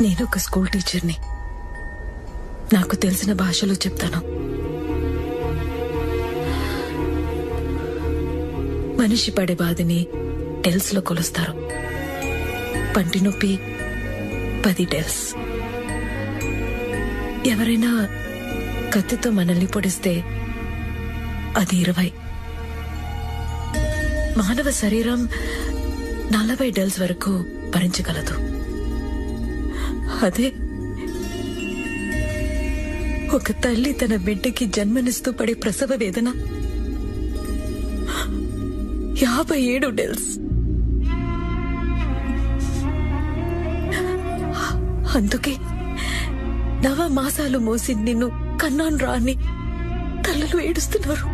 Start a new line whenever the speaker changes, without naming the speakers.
నేను ఒక స్కూల్ టీచర్ని. నాకు తెలిసిన భాషలో చెప్తాను. మనిషి పడే బాధని డెల్స్ లో కొలుస్తారు. పంటి నొప్పి 10 డెల్స్. ఎవరైనా కత్తితో మనల్ని పొడిస్తే అది 20. మానవ శరీరం 40 డెల్స్ వరకు భరించగలదు. అదే ఒక తల్లి తన బిడ్డకి జన్మనిస్తూ పడే ప్రసవ వేదన 57 డెల్స్. అందుకే 9 మాసాలు మోసి నిన్ను కన్నాను రాని తల్లులు ఏడుస్తున్నారు.